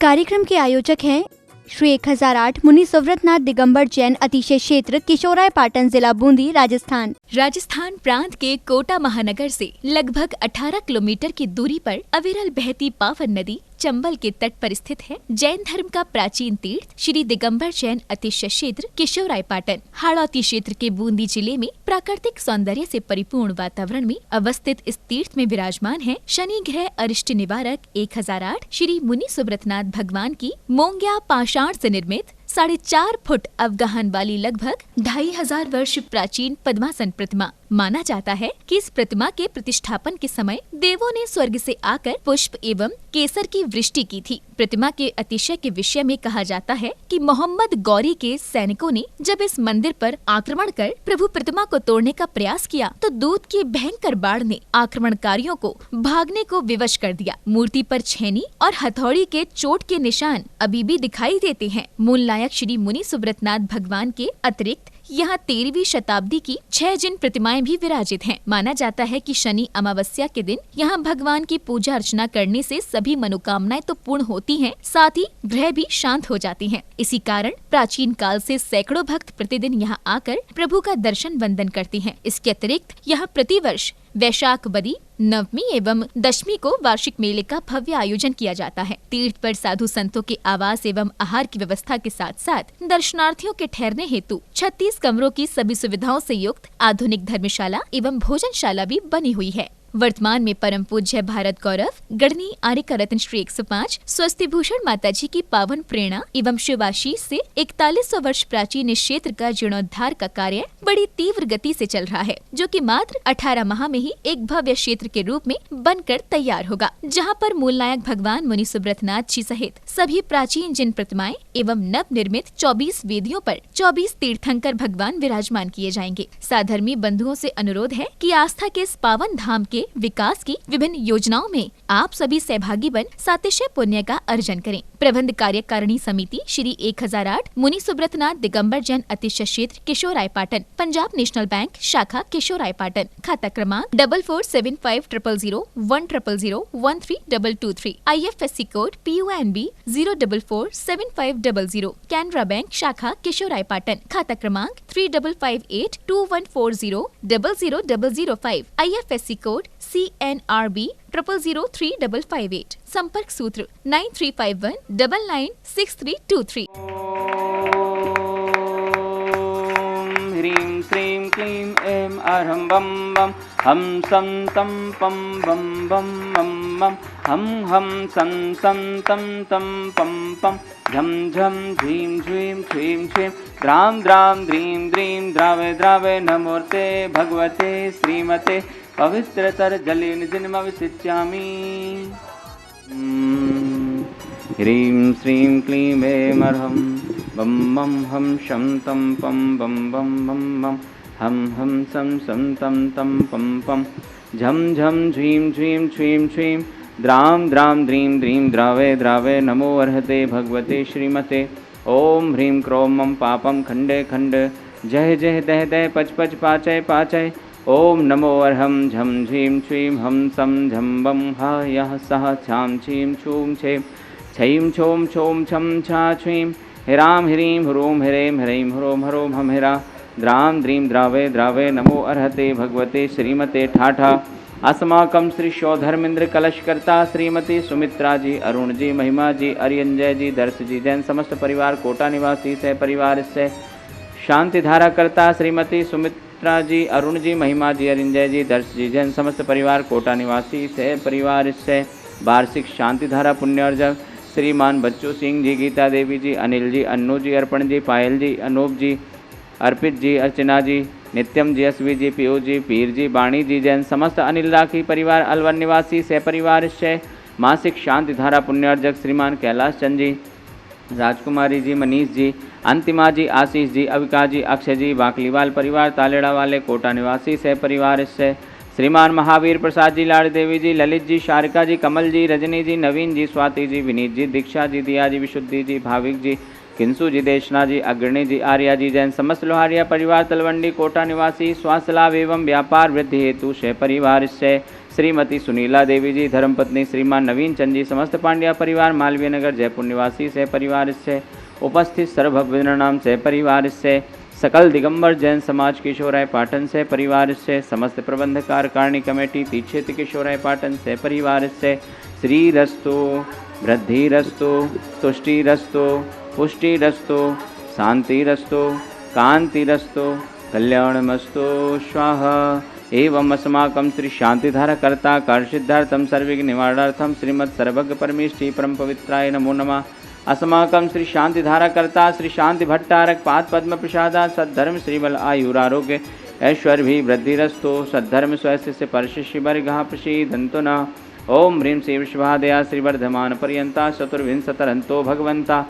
कार्यक्रम के आयोजक हैं श्री 1008 मुनि सुव्रतनाथ दिगंबर जैन अतिशय क्षेत्र किशोराय पाटन जिला बूंदी राजस्थान। राजस्थान प्रांत के कोटा महानगर से लगभग 18 किलोमीटर की दूरी पर अविरल बहती पावन नदी चंबल के तट पर स्थित है। जैन धर्म का प्राचीन तीर्थ श्री दिगंबर जैन अतिशय क्षेत्र किशोराय पाटन हाड़ौती क्षेत्र के बूंदी जिले में प्राकृतिक सौंदर्य से परिपूर्ण वातावरण में अवस्थित इस तीर्थ में विराजमान है शनि ग्रह अरिष्ट निवारक 1008 श्री मुनि सुव्रतनाथ भगवान की मोंग्या पाषाण से निर्मित 4.5 फुट अवगाहन वाली लगभग 2500 वर्ष प्राचीन पद्मासन प्रतिमा। माना जाता है कि इस प्रतिमा के प्रतिष्ठापन के समय देवों ने स्वर्ग से आकर पुष्प एवं केसर की वृष्टि की थी। प्रतिमा के अतिशय के विषय में कहा जाता है कि मोहम्मद गौरी के सैनिकों ने जब इस मंदिर पर आक्रमण कर प्रभु प्रतिमा को तोड़ने का प्रयास किया तो दूत की भयंकर बाढ़ ने आक्रमणकारियों को भागने को विवश कर दिया। मूर्ति पर छेनी और हथौड़ी के चोट के निशान अभी भी दिखाई देते हैं। मूल नायक श्री मुनि सुव्रतनाथ भगवान के अतिरिक्त यहाँ 13वीं शताब्दी की 6 जिन प्रतिमाएं भी विराजित हैं। माना जाता है कि शनि अमावस्या के दिन यहाँ भगवान की पूजा अर्चना करने से सभी मनोकामनाएं तो पूर्ण होती हैं, साथ ही ग्रह भी शांत हो जाती हैं। इसी कारण प्राचीन काल से सैकड़ों भक्त प्रतिदिन यहाँ आकर प्रभु का दर्शन वंदन करते हैं। इसके अतिरिक्त यहाँ प्रतिवर्ष वैशाख बदी नवमी एवं दशमी को वार्षिक मेले का भव्य आयोजन किया जाता है। तीर्थ पर साधु संतों के आवास एवं आहार की व्यवस्था के साथ साथ दर्शनार्थियों के ठहरने हेतु 36 कमरों की सभी सुविधाओं से युक्त आधुनिक धर्मशाला एवं भोजनशाला भी बनी हुई है। वर्तमान में परम पूज्य भारत गौरव गढ़नी आर्य रत्न श्री 105 स्वस्ति भूषण माता जी की पावन प्रेरणा एवं शिवाशीष से 4100 वर्ष प्राचीन इस क्षेत्र का जीर्णोद्धार का कार्य बड़ी तीव्र गति से चल रहा है, जो कि मात्र 18 माह में ही एक भव्य क्षेत्र के रूप में बनकर तैयार होगा, जहां पर मूल नायक भगवान मुनि सुव्रतनाथ जी सहित सभी प्राचीन जिन प्रतिमाएं एवं नव निर्मित 24 वेदियों पर 24 तीर्थंकर भगवान विराजमान किए जाएंगे। साधर्मी बंधुओं से अनुरोध है कि आस्था के इस पावन धाम के विकास की विभिन्न योजनाओं में आप सभी सहभागी बन सातिशय पुण्य का अर्जन करें। प्रबंध कार्यकारिणी समिति श्री 1008 मुनि सुव्रतनाथ दिगंबर जैन अतिशय क्षेत्र किशोराय पाटन, पंजाब नेशनल बैंक शाखा किशोराय पाटन, खाता क्रमांक 4475001000132223, IFSC code PUNB 0447500, Canara bank शाखा किशोराय पाटन, खाता क्रमांक 358214000005, IFSC कोड CNRB 000358, संपर्क सूत्र 9351996323। ह्रीं श्रीं क्लीं ऐं अरहं बम बम हम सं तं पं बम बम बम बम हम सं तं तं पं पं झं झं झीं झ्वीं क्लीं क्लीं द्रां द्रां द्रीं द्रीं द्रावे द्रावे नमोर्ते भगवते श्रीमते पवित्रतर जलेन जन्मविसिच्यामि। ह्रीं श्रीं क्लीं ऐं अरहं बम बम हम शं तं पं बम बम बम बम हम सं तं तं पं पं झं झं झ्वीं झ्वीं क्लीं क्लीं द्रां द्रां द्रीं द्रीं द्रावे द्रावे नमो अर्हते भगवते श्रीमते। ओम ह्रीं क्रों मम पापं खंडे खंड जय जय दह दह पच पच पाचय पाचय। ओम नमो अर्हं झं झीं छ्वीं हम सं झं बम ह यः सः छां छीं छूं छे छईं छों छों छं छा छ्वीं ह्रां ह्रीं ह्रूं ह्रें ह्रैं ह्रों ह्रों हम ह्रा द्रां द्रीं द्रावे द्रावे नमो अर्हते भगवते श्रीमते ठाठा। अस्माकं श्री शौधर्मेंद्र कलशकर्ता श्रीमती सुमित्रा जी, अरुण जी, महिमा जी, अरियंजय जी, दर्श जी, जैन समस्त परिवार कोटा निवासी सह परिवार से शांति धारा करता श्रीमती सुमित्रा जी, अरुण जी, महिमा जी, अरिंजय जी, दर्श जी, जैन समस्त परिवार कोटा निवासी से परिवार से वार्षिक शांति धारा पुण्यार्जक श्रीमान बच्चू सिंह जी, गीता देवी जी, अनिल जी, अन्नू जी, अर्पण जी, पायल जी, अनूप जी, अर्पित जी, अर्चना जी, नित्यम जी, एसवी जी, पीयू जी, पीर जी, बाणी जी, जैन समस्त अनिल राखी परिवार अलवर निवासी से परिवार से मासिक शांति धारा पुण्यार्जक श्रीमान कैलाश चंद जी, राजकुमारी जी, मनीष जी, अंतिमा जी, आशीष जी, अविका जी, अक्षय जी, वाकलीवाल परिवार तालेड़ा वाले कोटा निवासी से परिवार से श्रीमान महावीर प्रसाद जी, लाड़ देवी जी, ललित जी, शारिका जी, कमल जी, रजनी जी, नवीन जी, स्वाति जी, विनीत जी, दीक्षा जी, दिया जी, विशुद्धि जी, भाविक जी, किंसु जी, देशना जी, अग्रणी जी, आर्या जी जैन, समस्त लोहारिया परिवार तलवंडी कोटा निवासी स्वास्थ्य लाभ एवं व्यापार वृद्धि हेतु शय परिवार से श्रीमती सुनीला देवी जी, धर्मपत्नी श्रीमान नवीन चंद जी, समस्त पांड्या परिवार मालवीय नगर जयपुर निवासी से परिवार से उपस्थित सर्वभक्तजनों से परिवार से सकल दिगंबर जैन समाज किशोराय पाटन से परिवार से समस्त प्रबंध कार्यकारिणी कमेटी तीक्षेत्र किशोराय पाटन से परिवार से श्रीरस्तु वृद्धिरस्तु तुष्टिरस्तु पुष्टिरस्तु शांतिरस्तु कांतिरस्तु कल्याणमस्तु स्वाहा। एवं अस्माकं श्री शांतिधारा कर्ता कार्यसिद्धार्थम सर्वविघ्न निवारणार्थम श्रीमद् सर्वज्ञ परमेष्ठी परम पवित्राय नमो नमः। अस्माकं श्री शांतिधारा कर्ता श्री शांति भट्टारक पाद पद्म प्रसादा सद्धर्म श्रीबल आयुरारोग्य ऐश्वर्य वृद्धिरस्तु सद्धर्म स्वस्य परशिष्य वर्गः प्रसीदन्तु न। ओम ह्रीं श्री विश्वादया श्रीवर्धमान पर्यंता चतुर्विंशतरन्तो भगवन्ता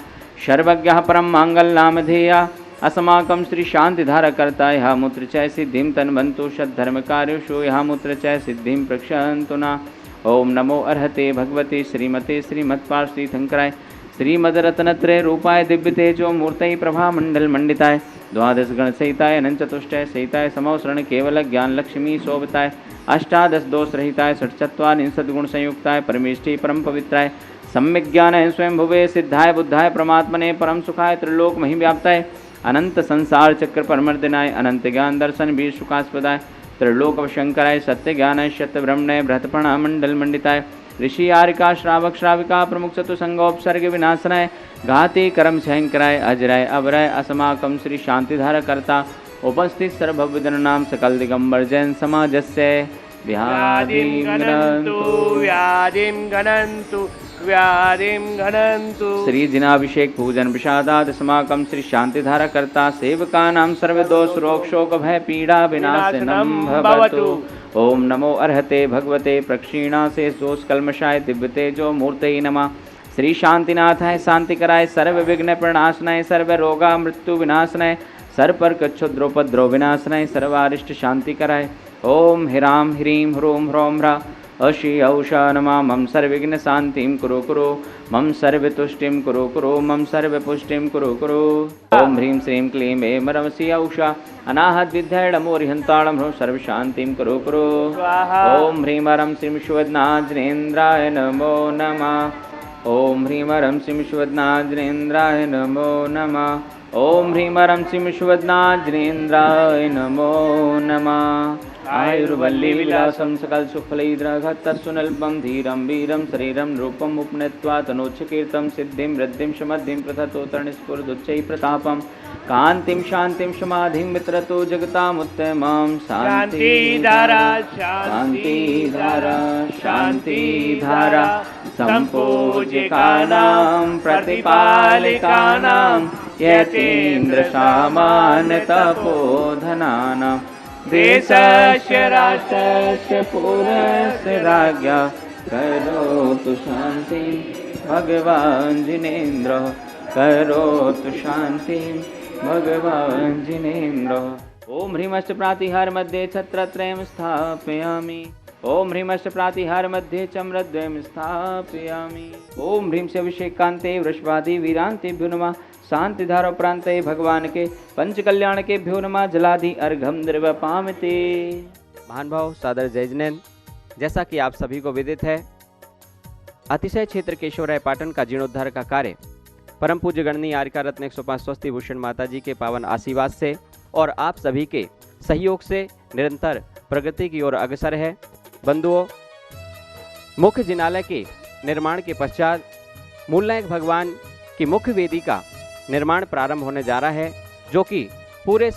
सर्वज्ञः परम मांगल्यनामधेया। अस्माकं श्री शांतिधारा कर्ता यह मूत्र चय सिद्धिं तन्वन्तु सद्धर्म कार्युषु यह मूत्र चय सिद्धिं प्रक्षन्तु न। ओम नमो अर्हते भगवते श्रीमते श्रीमत्पार्श्वतीर्थंकराय श्रीमद्रत्नत्रय रूपाय दिव्य तेजो मूर्तये प्रभा मंडल मंडिताय द्वादश गण सहिताय अनंत चतुष्टय सहिताय समवसरण केवल ज्ञान लक्ष्मी शोभताय अष्टादश दोष रहिताय षट्चत्वारिंशत् गुण संयुक्ताय परमेष्ठी परम पवित्राय सम्यक ज्ञान स्वयं भुवे सिद्धाय बुद्धाय परमात्मने परम सुखाय त्रिलोक महि व्याप्ताय अनंत संसार चक्र परमर्दिनाय अनंत ज्ञान दर्शन बीर सुखास्पदाय त्रिलोक शंकराय सत्य ज्ञानाय सत्य ब्रह्मणय बृहत्पणा मंडल मंडिताय ऋषि आरिका श्रावक श्राविका प्रमुख चतुसंगोपसर्ग विनाशनाय घाति कर्म शंकराय अजराय अवराय। अस्माकं श्री शांतिधारा कर्ता उपस्थित सर्वभक्तजनानां सकल दिगंबर जैन समाजस्य व्याधिं गणन्तु श्री जिनाभिषेक पूजन प्रसादात् अस्माकं श्री शांतिधारा कर्ता सेवकानां सर्वदोष रोग शोक भय पीड़ा विनाशनं भवतु। ओम नमो अर्हते भगवते प्रक्षीणासे दोष कल्मषाय दिव्य तेजो मूर्तये नमः। श्री शांतिनाथाय शांतिकराय सर्व विघ्न प्रणाशनाय सर्व रोगा मृत्यु विनाशनाय सर्पर्क क्षुद्रोपद्रव विनाशनाय सर्वारिष्ट शांतिकराय। ओम ह्रां ह्रीं ह्रूं ह्रौं ह्रा अशी औषा नमा मम सर्वविघ्न शांतिं कुरु कुरु मम सर्वतुष्टिं कुरु कुरु मम सर्वपुष्टिं कुरु कुरु। ओम ह्रीं श्रीं क्लीं ऐं रमसी औषा अनाहत विद्यामोरिहंताड़ं ह्रौं सर्वशांतिं कुरु कुरु। ओम ह्रीं रं श्रीं विश्वनाथनेन्द्राय नमो नमः। ओम ह्रीं रं श्रीं विश्वनाथनेन्द्राय नमो नमः। ओम ह्रीं रं श्रीं विश्वनाथनेन्द्राय नमो नमः। आयुर्वल्ली विलासं सकल सुखफलैर्घतत्सुनल्पं धीरं वीरं शरीरं रूपम् उपनीत्वा तनोच्छकीर्तं सिद्धिं वृद्धिं समद्धिं प्रथतो तरणस्फुरदुच्चैः प्रतापं कान्तिं शान्तिं समाधिं वितरतो जगतामुत्तमां शान्तिधारा शान्तिधारा शान्तिधारा सम्पूज्यकानां प्रतिपालिकानां यतीन्द्र सामान्य तपोधनानां देशस्य राष्ट्रस्य पुरस्य राज्ञा करोतु शांति भगवान जिनेन्द्र करोतु शांति भगवान जिनेन्द्र। ओम ह्रीमश्च प्रातिहार मध्ये छत्रत्रयं स्थापयामि। ओम ह्रीमश्च प्रातिहार मध्ये चम्रद्वयं स्थापयामि। ओम ह्रीं से अभिषेकान्ते वृषभादि वीरान्तेभ्यो नमः। शांतिधारा प्रांते भगवान के पंच कल्याण के भ्यो नमः। जलाधि अर्घम द्रवपामते। महानुभाव सादर जय जिनेन्द्र। जैसा कि आप सभी को विदित है, अतिशय क्षेत्र केशवराय पाटन का जीर्णोद्धार का कार्य परम पूज्य गणनीय आरिका रत्न 105 स्वस्ति भूषण माता जी के पावन आशीर्वाद से और आप सभी के सहयोग से निरंतर प्रगति की ओर अग्रसर है। बंधुओं, मुख्य जिनालय के निर्माण के पश्चात मूलनायक भगवान की मुख्य वेदी का निर्माण प्रारंभ होने जा रहा है, जो कि पूरे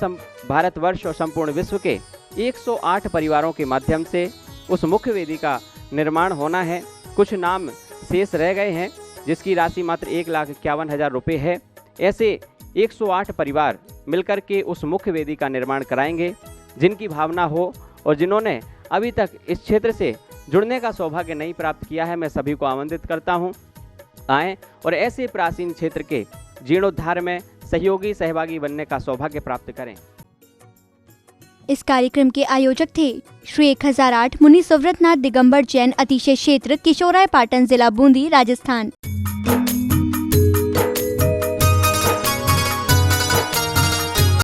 भारतवर्ष और संपूर्ण विश्व के 108 परिवारों के माध्यम से उस मुख्य वेदी का निर्माण होना है। कुछ नाम शेष रह गए हैं, जिसकी राशि मात्र 1,51,000 रुपये है। ऐसे 108 परिवार मिलकर के उस मुख्य वेदी का निर्माण कराएंगे। जिनकी भावना हो और जिन्होंने अभी तक इस क्षेत्र से जुड़ने का सौभाग्य नहीं प्राप्त किया है, मैं सभी को आमंत्रित करता हूं, आएँ और ऐसे प्राचीन क्षेत्र के जीर्णोद्धार में सहभागी बनने का सौभाग्य प्राप्त करें। इस कार्यक्रम के आयोजक थे श्री 1008 मुनि सुव्रतनाथ दिगंबर जैन अतिशय क्षेत्र किशोराय पाटन जिला बूंदी राजस्थान।